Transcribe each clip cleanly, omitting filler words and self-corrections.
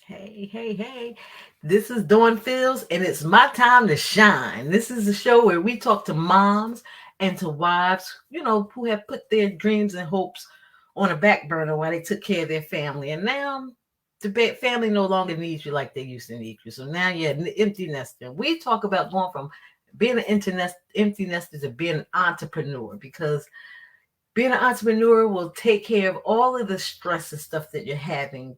Hey, hey, hey. This is Dawn Fields, and it's my time to shine. This is the show where we talk to moms and to wives, who have put their dreams and hopes on a back burner while they took care of their family. And now family no longer needs you like they used to need you. So now you're an empty nester. We talk about going from being an empty nester to being an entrepreneur because being an entrepreneur will take care of all of the stress and stuff that you're having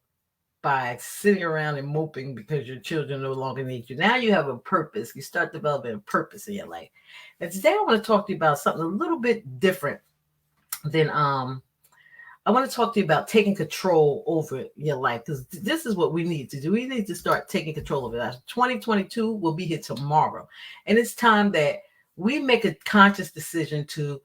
by sitting around and moping because your children no longer need you. Now you have a purpose. You start developing a purpose in your life. And today I want to talk to you about something a little bit different than I want to talk to you about taking control over your life because this is what we need to do. We need to start taking control of it. 2022 will be here tomorrow. And it's time that we make a conscious decision to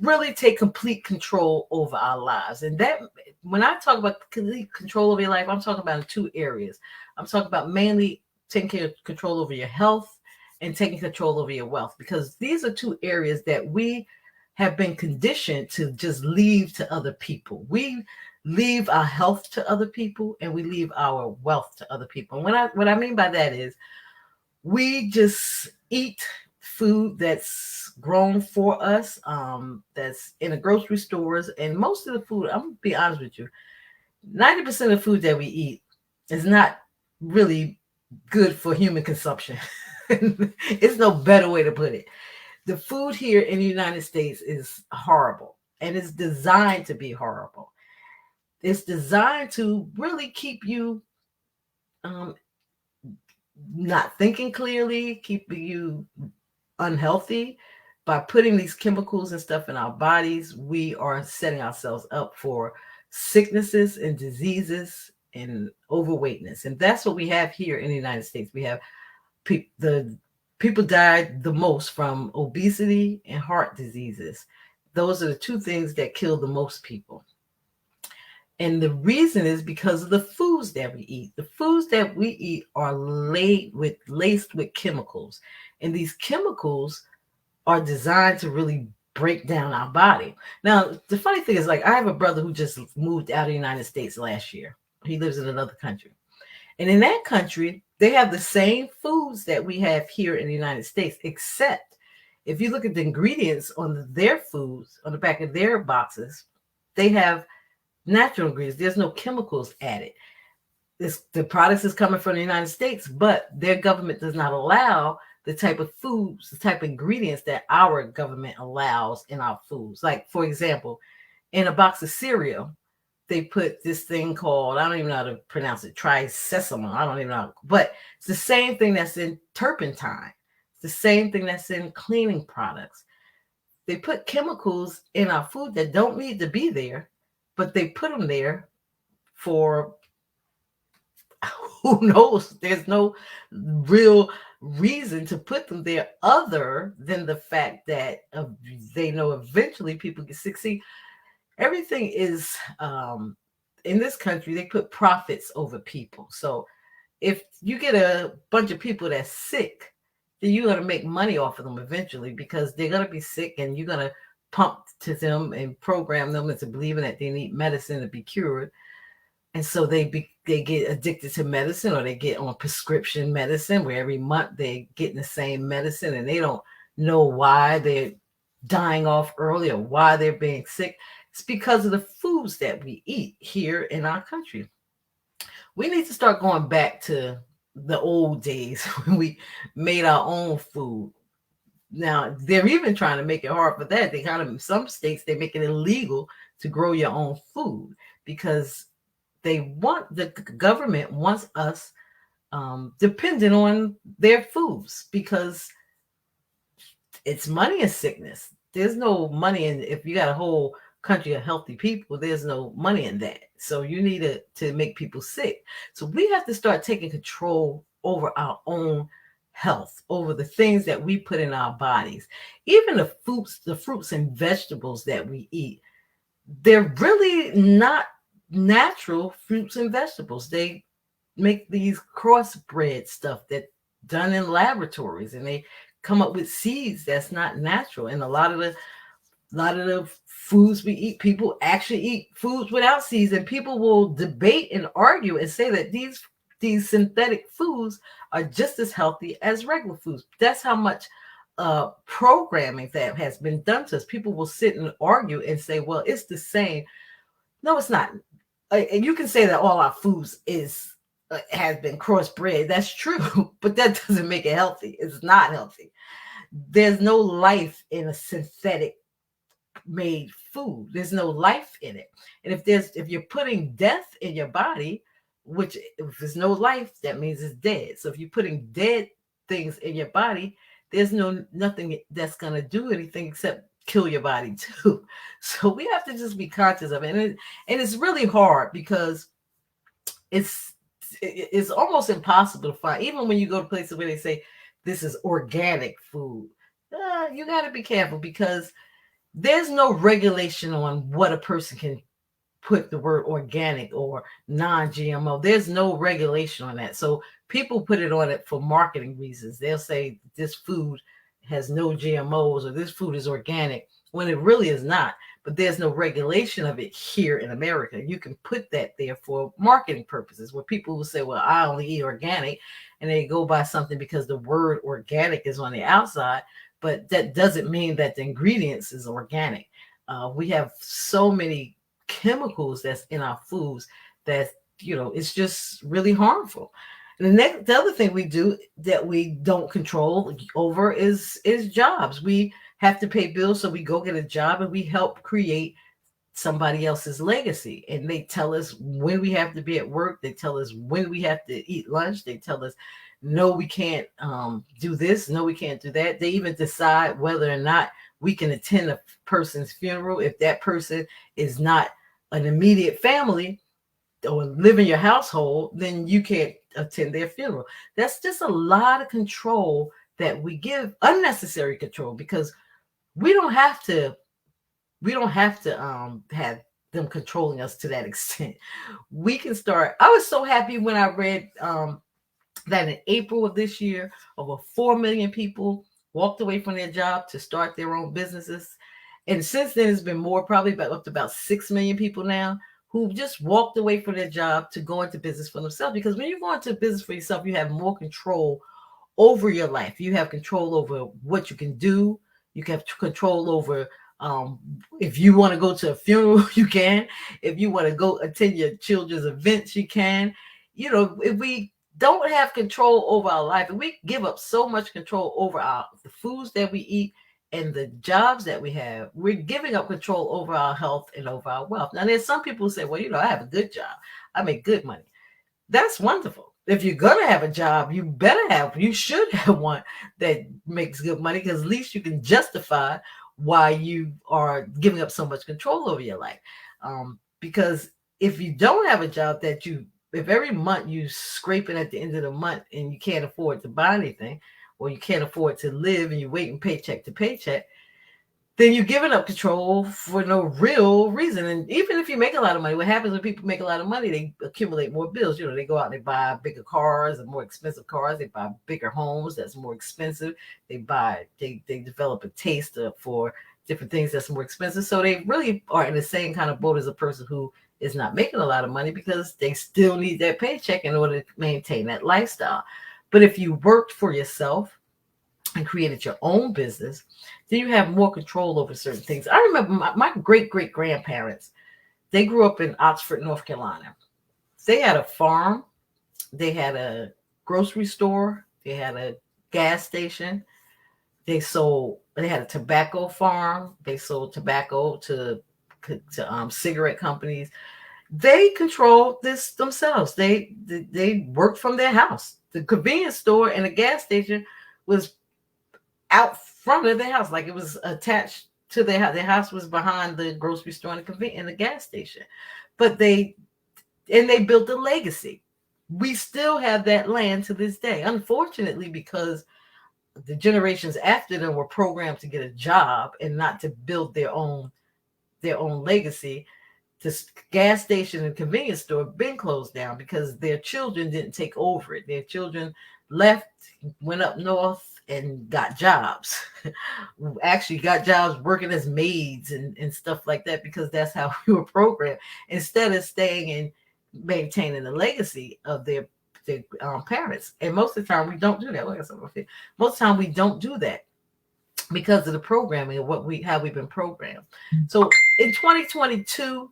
really take complete control over our lives. And that, when I talk about complete control over your life, I'm talking about in two areas. I'm talking about mainly taking control over your health and taking control over your wealth, because these are two areas that we have been conditioned to just leave to other people. We leave our health to other people and we leave our wealth to other people. And what I mean by that is we just eat food that's grown for us, that's in the grocery stores. And most of the food, I'm gonna be honest with you, 90% of the food that we eat is not really good for human consumption. It's no better way to put it. The food here in the United States is horrible, and it's designed to be horrible. It's designed to really keep you um, not thinking clearly, keeping you unhealthy. By putting these chemicals and stuff in our bodies, we are setting ourselves up for sicknesses and diseases and overweightness. And that's what we have here in the United States. We have the people died the most from obesity and heart diseases. Those are the two things that kill the most people. And the reason is because of the foods that we eat. The foods that we eat are laced with chemicals. And these chemicals are designed to really break down our body. Now, the funny thing is, like, I have a brother who just moved out of the United States last year. He lives in another country. And in that country, they have the same foods that we have here in the United States, except if you look at the ingredients on their foods, on the back of their boxes, they have natural ingredients. There's no chemicals added. The products is coming from the United States, but their government does not allow the type of foods, the type of ingredients that our government allows in our foods. Like, for example, in a box of cereal, they put this thing called, I don't even know how to pronounce it, trisesamol. I don't even know. But it's the same thing that's in turpentine. It's the same thing that's in cleaning products. They put chemicals in our food that don't need to be there, but they put them there for who knows. There's no real reason to put them there other than the fact that they know eventually people get sick. See, everything is in this country, they put profits over people. So if you get a bunch of people that's sick, then you're going to make money off of them eventually, because they're going to be sick and you're going to pump to them and program them into believing that they need medicine to be cured. And so they get addicted to medicine, or they get on prescription medicine where every month they're getting the same medicine and they don't know why they're dying off early or why they're being sick. It's because of the foods that we eat here in our country. We need to start going back to the old days when we made our own food. Now, they're even trying to make it hard for that. They kind of, in some states, they make it illegal to grow your own food because the government wants us dependent on their foods, because it's money in sickness. There's no money in, if you got a whole country of healthy people, there's no money in that. So you need to make people sick. So we have to start taking control over our own health, over the things that we put in our bodies. Even the fruits and vegetables that we eat, they're really not natural fruits and vegetables. They make these crossbred stuff that done in laboratories, and they come up with seeds that's not natural. And a lot of the A lot of the foods we eat, people actually eat foods without seeds, and people will debate and argue and say that these synthetic foods are just as healthy as regular foods. That's how much programming that has been done to us. People will sit and argue and say, well, it's the same. No, it's not. And you can say that all our foods is has been crossbred. That's true, but that doesn't make it healthy. It's not healthy. There's no life in a synthetic made food. There's no life in it. And if you're putting death in your body, which if there's no life, that means it's dead. So if you're putting dead things in your body, there's nothing that's gonna do anything except kill your body too. So we have to just be conscious of it. And it's really hard because it's almost impossible to find, even when you go to places where they say this is organic food. You got to be careful because there's no regulation on what a person can put the word organic or non-GMO. There's no regulation on that. So people put it on it for marketing reasons. They'll say this food has no GMOs or this food is organic when it really is not. But there's no regulation of it here in America. You can put that there for marketing purposes where people will say, well, I only eat organic, and they go by something because the word organic is on the outside, but that doesn't mean that the ingredients is organic. We have so many chemicals that's in our foods that, it's just really harmful. And the other thing we do that we don't control over is jobs. We have to pay bills, so we go get a job and we help create somebody else's legacy. And they tell us when we have to be at work. They tell us when we have to eat lunch. They tell us, no, we can't do this. No, we can't do that. They even decide whether or not we can attend a person's funeral. If that person is not an immediate family or live in your household, then you can't attend their funeral. That's just a lot of control that we give, unnecessary control, because we don't have to have them controlling us to that extent. We can start. I was so happy when I read that in April of this year, over 4 million people walked away from their job to start their own businesses. And since then, it's been more, probably up to about 6 million people now who just walked away from their job to go into business for themselves. Because when you go into business for yourself, you have more control over your life. You have control over what you can do. You can have control over if you want to go to a funeral, you can. If you want to go attend your children's events, you can. If we don't have control over our life, and we give up so much control over the foods that we eat and the jobs that we have, we're giving up control over our health and over our wealth. Now, there's some people who say, well, I have a good job. I make good money. That's wonderful. If you're going to have a job, you should have one that makes good money, because at least you can justify why you are giving up so much control over your life. Because if you don't have a job if every month you scraping at the end of the month and you can't afford to buy anything, or you can't afford to live and you're waiting paycheck to paycheck, then you're giving up control for no real reason. And even if you make a lot of money, what happens when people make a lot of money? They accumulate more bills. They go out and they buy bigger cars and more expensive cars. They buy bigger homes that's more expensive. They develop a taste for different things that's more expensive. So they really are in the same kind of boat as a person who is not making a lot of money, because they still need that paycheck in order to maintain that lifestyle. But if you worked for yourself and created your own business, then you have more control over certain things. I remember my great-great-grandparents, they grew up in Oxford, North Carolina. They had a farm. They had a grocery store. They had a gas station. They had a tobacco farm. They sold tobacco to cigarette companies. They controlled this themselves. They worked from their house. The convenience store and the gas station was out front of their house, like it was attached to their house. Their house was behind the grocery store and the gas station. But they built a legacy. We still have that land to this day. Unfortunately, because the generations after them were programmed to get a job and not to build their own legacy, The gas station and convenience store been closed down because their children didn't take over it. Their children left, went up north, and got jobs. Actually, got jobs working as maids and stuff like that because that's how we were programmed. Instead of staying and maintaining the legacy of their parents. And most of the time, we don't do that. Like I said, most of the time, we don't do that because of the programming of how we've been programmed. So in 2022,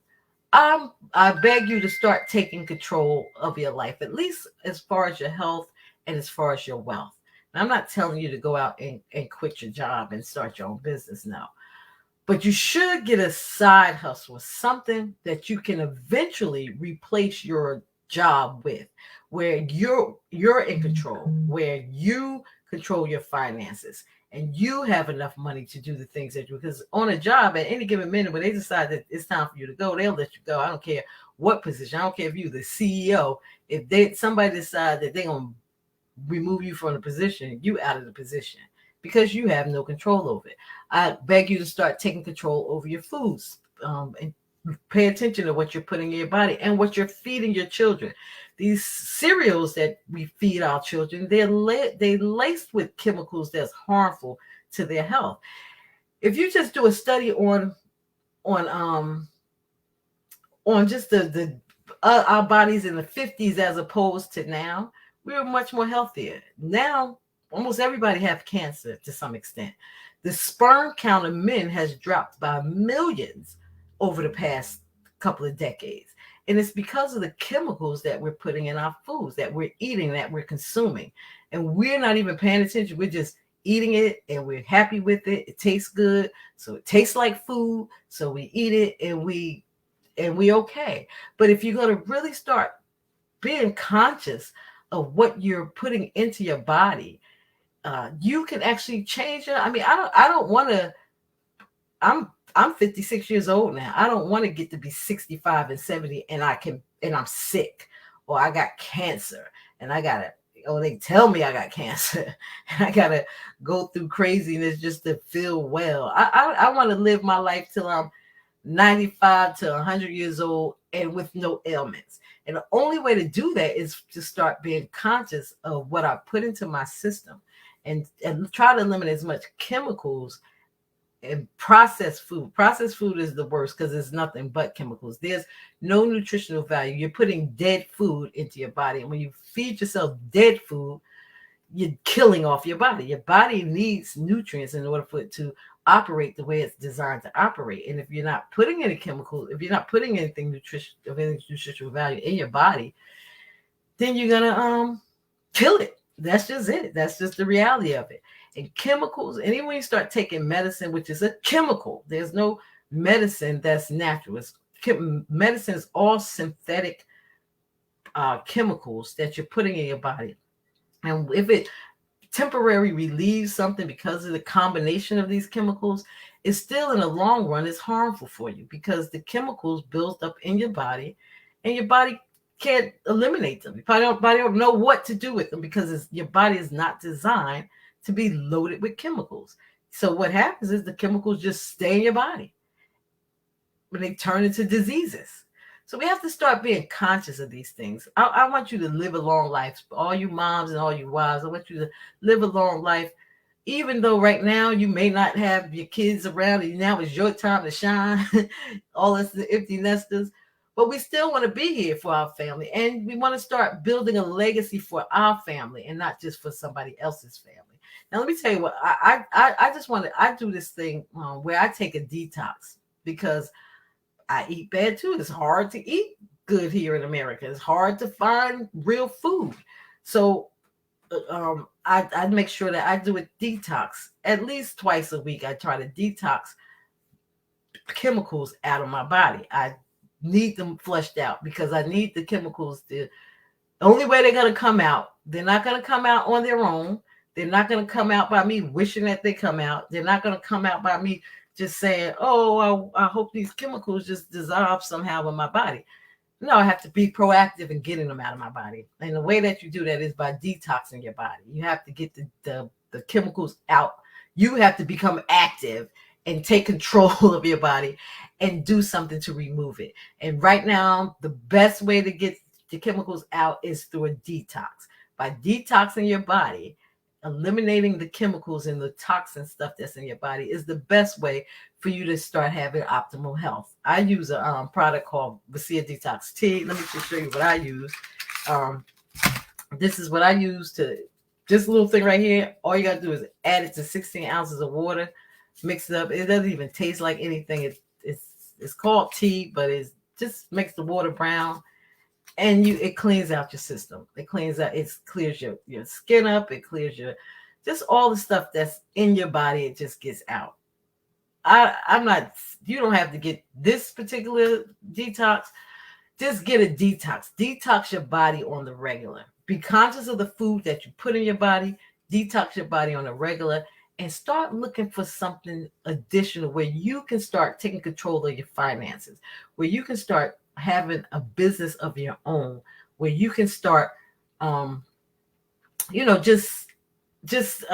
I beg you to start taking control of your life, at least as far as your health and as far as your wealth. And I'm not telling you to go out and quit your job and start your own business now, but you should get a side hustle, something that you can eventually replace your job with, where you're in control, where you control your finances and you have enough money to do the things that you, because on a job at any given minute when they decide that it's time for you to go, they'll let you go. I don't care what position. I don't care if you're the CEO. If somebody decide that they're gonna remove you from the position, you out of the position because you have no control over it. I beg you to start taking control over your foods, and pay attention to what you're putting in your body and what you're feeding your children. These cereals that we feed our children, they're laced with chemicals that's harmful to their health. If you just do a study on just the our bodies in the 50s as opposed to now, we were much more healthier. Now, almost everybody have cancer to some extent. The sperm count of men has dropped by millions over the past couple of decades. And it's because of the chemicals that we're putting in our foods, that we're eating, that we're consuming. And we're not even paying attention. We're just eating it and we're happy with it. It tastes good. So it tastes like food. So we eat it and we okay. But if you're going to really start being conscious of what you're putting into your body, you can actually change it. I mean, I don't want to, I'm 56 years old now. I don't want to get to be 65 and 70 and I'm sick or I got cancer and they tell me I got cancer and I gotta go through craziness just to feel well. I want to live my life till I'm 95 to 100 years old and with no ailments. And the only way to do that is to start being conscious of what I put into my system and try to eliminate as much chemicals and processed food. Processed food is the worst because it's nothing but chemicals. There's no nutritional value. You're putting dead food into your body. And when you feed yourself dead food, you're killing off your body. Your body needs nutrients in order for it to operate the way it's designed to operate. And if you're not putting any chemicals, if you're not putting anything of any nutritional value in your body, then you're gonna kill it. That's just it. That's just the reality of it. And chemicals, and even when you start taking medicine, which is a chemical, there's no medicine that's natural. Medicine is all synthetic chemicals that you're putting in your body. And if it temporarily relieves something because of the combination of these chemicals, it's still in the long run is harmful for you because the chemicals build up in your body and your body can't eliminate them. Your body don't know what to do with them because your body is not designed to be loaded with chemicals. So what happens is the chemicals just stay in your body, but they turn into diseases. So we have to start being conscious of these things. I want you to live a long life. All you moms and all you wives, I want you to live a long life. Even though right now you may not have your kids around and now it's your time to shine, all us empty nesters, but we still want to be here for our family. And we want to start building a legacy for our family and not just for somebody else's family. Now, let me tell you what, I do this thing where I take a detox because I eat bad too. It's hard to eat good here in America. It's hard to find real food. So I make sure that I do a detox at least twice a week. I try to detox chemicals out of my body. I need them flushed out because I need the chemicals the only way they're going to come out. They're not going to come out on their own. They're not going to come out by me wishing that they come out. They're not going to come out by me just saying, oh, I hope these chemicals just dissolve somehow in my body. No, I have to be proactive in getting them out of my body. And the way that you do that is by detoxing your body. You have to get the chemicals out. You have to become active and take control of your body and do something to remove it. And right now, the best way to get the chemicals out is through a detox. By detoxing your body, eliminating the chemicals and the toxin stuff that's in your body is the best way for you to start having optimal health. I use a product called Bacia Detox Tea. Let me just show you what I use. Um, this is what I use to, this little thing right here. All you got to do is add it to 16 ounces of water, mix it up. It doesn't even taste like anything. It's called tea, but it just makes the water brown, and it cleans out your system. It cleans out, it clears your skin up. It clears your, just all the stuff that's in your body. It just gets out. I'm not, you don't have to get this particular detox. Just get a detox. Detox your body on the regular. Be conscious of the food that you put in your body. Detox your body on a regular, and start looking for something additional where you can start taking control of your finances, where you can start having a business of your own, where you can start, just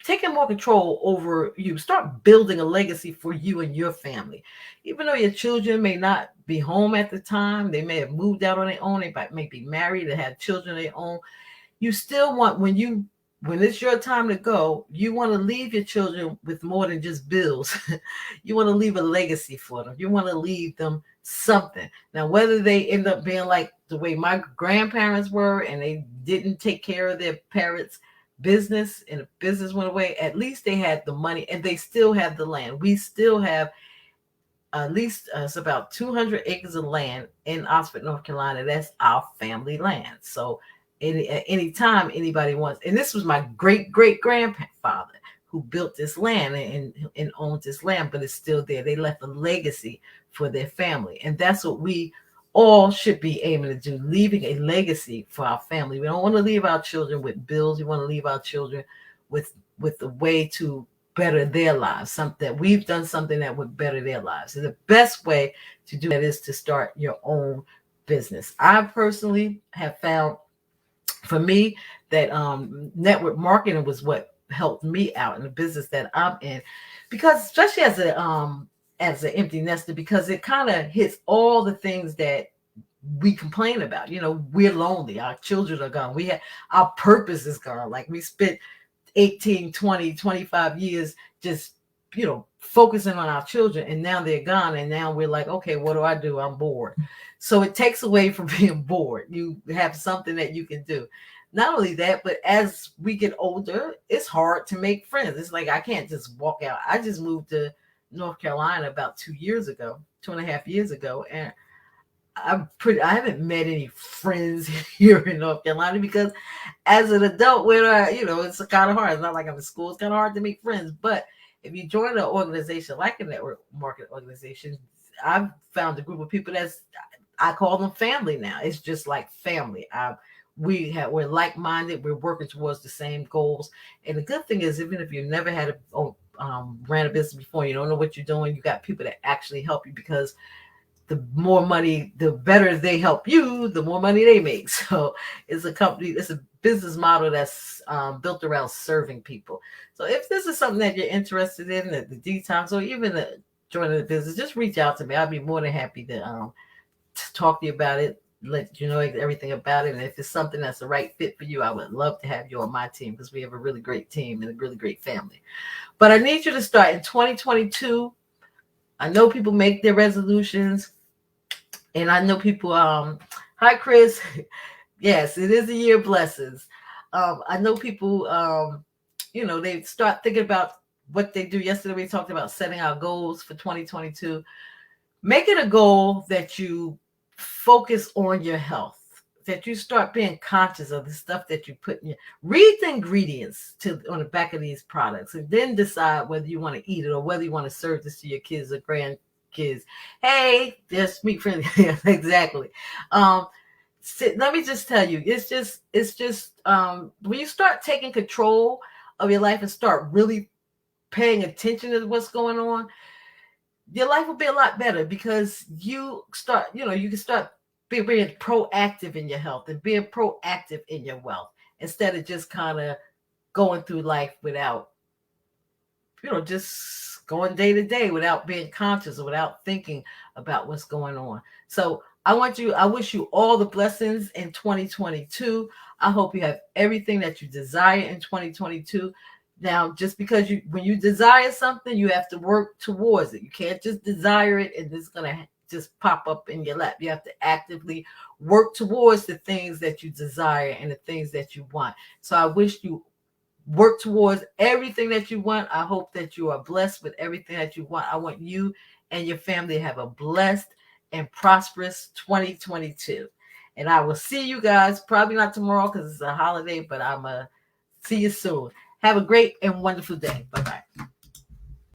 taking more control over you. Start building a legacy for you and your family. Even though your children may not be home at the time, they may have moved out on their own, they may be married and have children of their own. You still want, when it's your time to go, you want to leave your children with more than just bills. You want to leave a legacy for them. You want to leave them something. Now, whether they end up being like the way my grandparents were and they didn't take care of their parents' business and the business went away, at least they had the money and they still have the land. We still have at least it's about 200 acres of land in Oxford, North Carolina. That's our family land. So any time anybody wants, and this was my great grandfather who built this land and owns this land, but it's still there. They left a legacy for their family, and that's what we all should be aiming to do, leaving a legacy for our family. We don't want to leave our children with bills. We want to leave our children with the way to better their lives, something that we've done, something that would better their lives. So the best way to do that is to start your own business. I personally have found, for me, that network marketing was what helped me out in the business that I'm in, because especially as an empty nester, because it kind of hits all the things that we complain about. We're lonely, our children are gone, our purpose is gone. Like, we spent 18, 20, 25 years just, focusing on our children, and now they're gone, and now we're like, okay, what do I do? I'm bored. So it takes away from being bored. You have something that you can do. Not only that, but as we get older, it's hard to make friends. It's like, I can't just walk out. I just moved to North Carolina about 2.5 years ago, and I haven't met any friends here in North Carolina, because as an adult, it's kind of hard. It's not like I'm in school. It's kind of hard to make friends. But if you join an organization like a network marketing organization, I've found a group of people I call them family now. It's just like family. We're like-minded. We're working towards the same goals. And the good thing is, even if you never had ran a business before, you don't know what you're doing, you got people that actually help you, because the more money, the better they help you, the more money they make. So it's a business model that's built around serving people. So if this is something that you're interested in, the detox, or even joining the business, just reach out to me. I'll be more than happy to talk to you about it, let you know everything about it. And if it's something that's the right fit for you, I would love to have you on my team, because we have a really great team and a really great family. But I need you to start in 2022. I know people make their resolutions. And I know people, hi, Chris. Yes, it is a year of blessings. I know people, they start thinking about what they do. Yesterday, we talked about setting our goals for 2022. Make it a goal that you focus on your health, that you start being conscious of the stuff that you put in read the ingredients on the back of these products, and then decide whether you want to eat it or whether you want to serve this to your kids or grandkids. Hey, they're meat friendly. Exactly. Let me just tell you, it's just when you start taking control of your life and start really paying attention to what's going on, your life will be a lot better, because you can start being proactive in your health and being proactive in your wealth, instead of just kind of going through life without just going day to day without being conscious or without thinking about what's going on. So I wish you all the blessings in 2022. I hope you have everything that you desire in 2022. Now, just because when you desire something, you have to work towards it. You can't just desire it and it's going to just pop up in your lap. You have to actively work towards the things that you desire and the things that you want. So I wish you work towards everything that you want. I hope that you are blessed with everything that you want. I want you and your family to have a blessed and prosperous 2022. And I will see you guys probably not tomorrow because it's a holiday, but I'm going to see you soon. Have a great and wonderful day. Bye-bye.